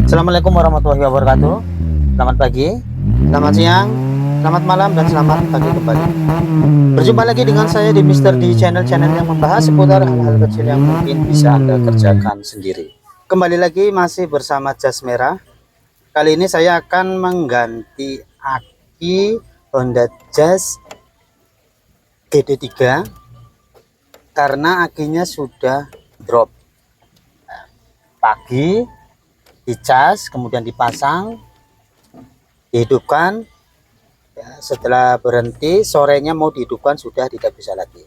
Assalamualaikum warahmatullahi wabarakatuh. Selamat pagi, selamat siang, selamat malam, dan selamat pagi kembali. Berjumpa lagi dengan saya di Mister di channel yang membahas seputar hal-hal kecil yang mungkin bisa Anda kerjakan sendiri. Kembali lagi masih bersama Jas Merah. Kali ini saya akan mengganti aki Honda Jazz GD3 karena akinya sudah drop. Pagi dicas, kemudian dipasang, dihidupkan, ya, setelah berhenti sorenya mau dihidupkan sudah tidak bisa lagi.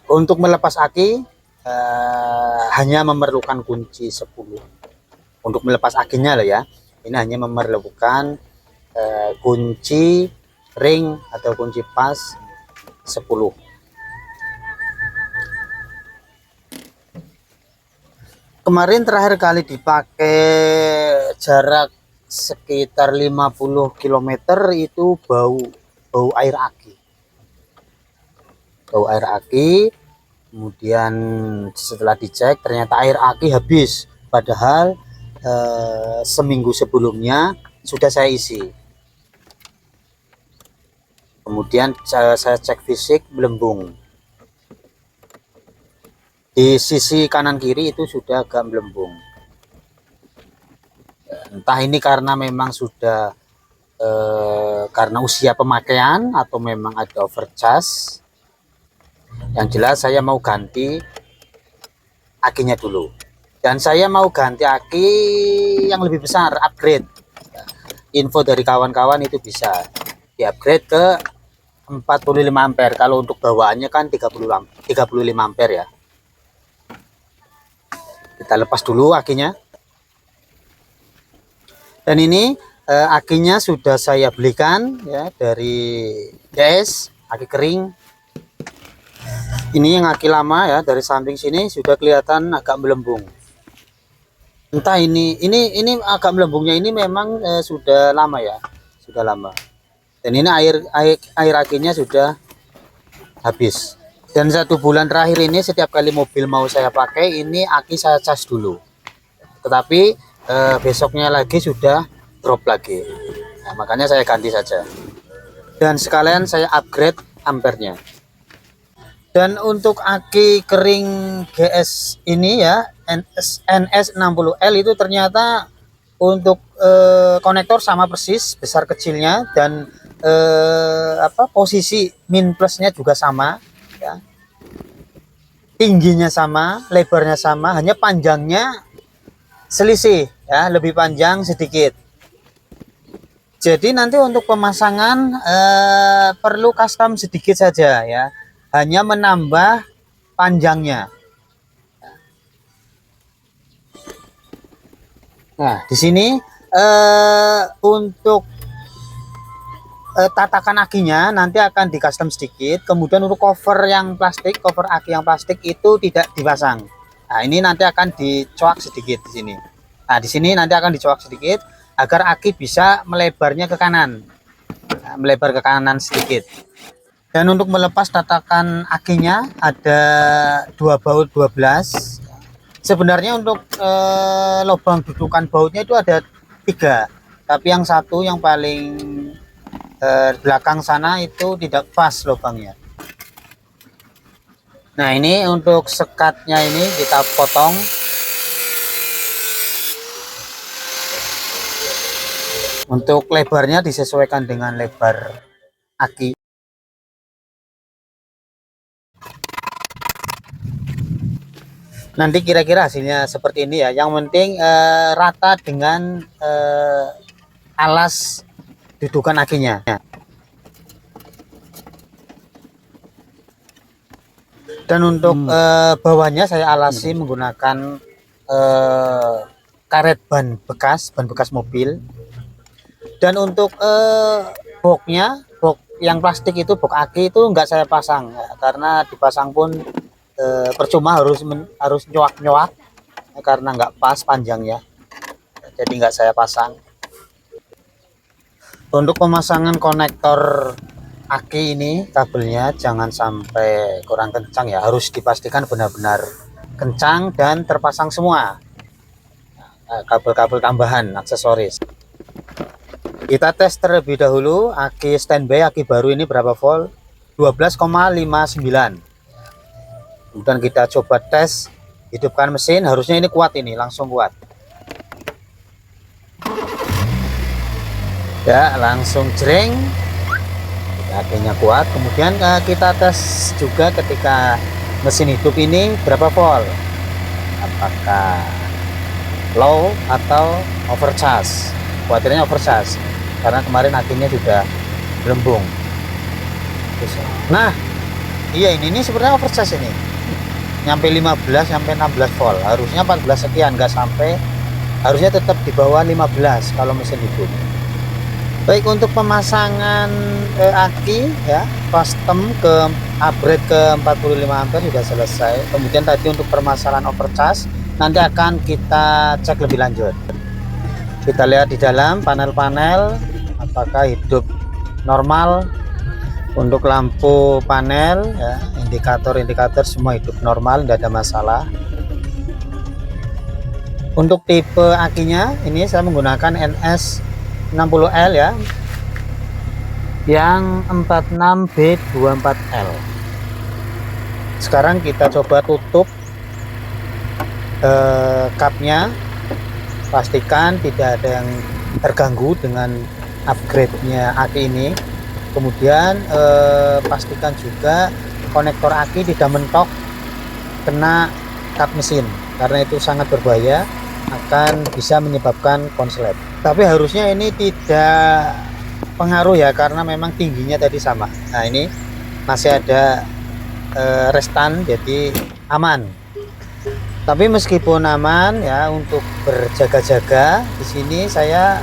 Untuk melepas aki hanya memerlukan kunci 10. Untuk melepas akinya loh ya, ini hanya memerlukan kunci ring atau kunci pas 10. Kemarin terakhir kali dipakai jarak sekitar 50 km itu bau air aki. Bau air aki. Kemudian setelah dicek ternyata air aki habis, padahal seminggu sebelumnya sudah saya isi. Kemudian saya cek fisik belembung. Di sisi kanan kiri itu sudah agak melembung. Entah ini karena memang sudah karena usia pemakaian atau memang ada overcharge. Yang jelas saya mau ganti akinya dulu. Dan saya mau ganti aki yang lebih besar, upgrade. Info dari kawan-kawan itu bisa di-upgrade ke 45 ampere. Kalau untuk bawaannya kan 35 ampere ya. Kita lepas dulu akinya. Dan ini akinya sudah saya belikan ya dari DS, aki kering. Ini yang aki lama ya, dari samping sini sudah kelihatan agak melembung. Entah ini agak melembungnya ini memang sudah lama ya, sudah lama. Dan ini air akinya sudah habis. Dan 1 bulan terakhir ini setiap kali mobil mau saya pakai ini aki saya cas dulu. Tetapi besoknya lagi sudah drop lagi. Nah, makanya saya ganti saja. Dan sekalian saya upgrade ampernya. Dan untuk aki kering GS ini ya NS60L itu ternyata untuk konektor sama persis besar kecilnya, dan posisi min plusnya juga sama ya. Tingginya sama, lebarnya sama, hanya panjangnya selisih ya, lebih panjang sedikit. Jadi nanti untuk pemasangan perlu custom sedikit saja ya, hanya menambah panjangnya. Nah, di sini untuk tatakan akinya nanti akan di custom sedikit. Kemudian untuk cover yang plastik, cover aki yang plastik itu tidak dipasang. Nah, ini nanti akan dicoak sedikit di sini. Nah, di sini nanti akan dicoak sedikit agar aki bisa melebarnya ke kanan. Nah, melebar ke kanan sedikit. Dan untuk melepas tatakan akinya ada 2 baut 12. Sebenarnya untuk lubang dudukan bautnya itu ada 3, tapi yang satu yang paling belakang sana itu tidak pas lubangnya. Nah, ini untuk sekatnya ini kita potong. Untuk lebarnya disesuaikan dengan lebar aki. Nanti kira-kira hasilnya seperti ini ya. Yang penting rata dengan alas dudukan akinya. Dan untuk bawahnya saya alasi menggunakan karet ban bekas mobil. Dan untuk boxnya, box yang plastik itu, box aki itu enggak saya pasang ya, karena dipasang pun percuma, harus nyuak karena enggak pas panjangnya, jadi enggak saya pasang. Untuk pemasangan konektor aki ini kabelnya jangan sampai kurang kencang ya, harus dipastikan benar-benar kencang dan terpasang semua. Kabel-kabel tambahan aksesoris. Kita tes terlebih dahulu aki standby, aki baru ini berapa volt, 12,59. Kemudian kita coba tes, hidupkan mesin, harusnya ini kuat, ini langsung kuat ya, langsung jreng, akinya kuat. Kemudian kita tes juga ketika mesin hidup ini berapa volt, apakah low atau overcharge. Khawatirnya overcharge karena kemarin akinya sudah gelembung. Nah iya, ini sebenarnya overcharge, ini nyampe 15 sampai 16 volt, harusnya 14 sekian, nggak sampai, harusnya tetap di bawah 15 kalau mesin hidup. Baik, untuk pemasangan aki ya, custom ke upgrade ke 45 ampere sudah selesai. Kemudian tadi untuk permasalahan overcharge nanti akan kita cek lebih lanjut. Kita lihat di dalam panel-panel apakah hidup normal. Untuk lampu panel ya, indikator-indikator semua hidup normal, tidak ada masalah. Untuk tipe akinya ini saya menggunakan NS60L ya, yang 46B24L. Sekarang kita coba tutup kapnya, pastikan tidak ada yang terganggu dengan upgrade-nya aki ini. Kemudian pastikan juga konektor aki tidak mentok kena kap mesin, karena itu sangat berbahaya, akan bisa menyebabkan konslet. Tapi harusnya ini tidak pengaruh ya, karena memang tingginya tadi sama. Nah ini masih ada restan, jadi aman. Tapi meskipun aman ya, untuk berjaga-jaga di sini saya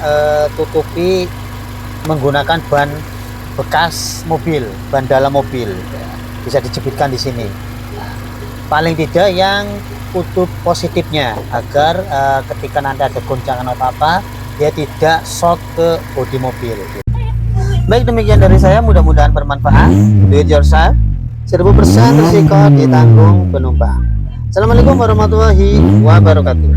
tutupi menggunakan ban bekas mobil, ban dalam mobil ya, bisa dijepitkan di sini. Nah, paling tidak yang kutub positifnya, agar ketika nanti ada goncangan atau apa dia tidak short ke bodi mobil. Baik, demikian dari saya, mudah-mudahan bermanfaat. Do it yourself, 1000% risiko ditanggung penumpang. Assalamualaikum warahmatullahi wabarakatuh.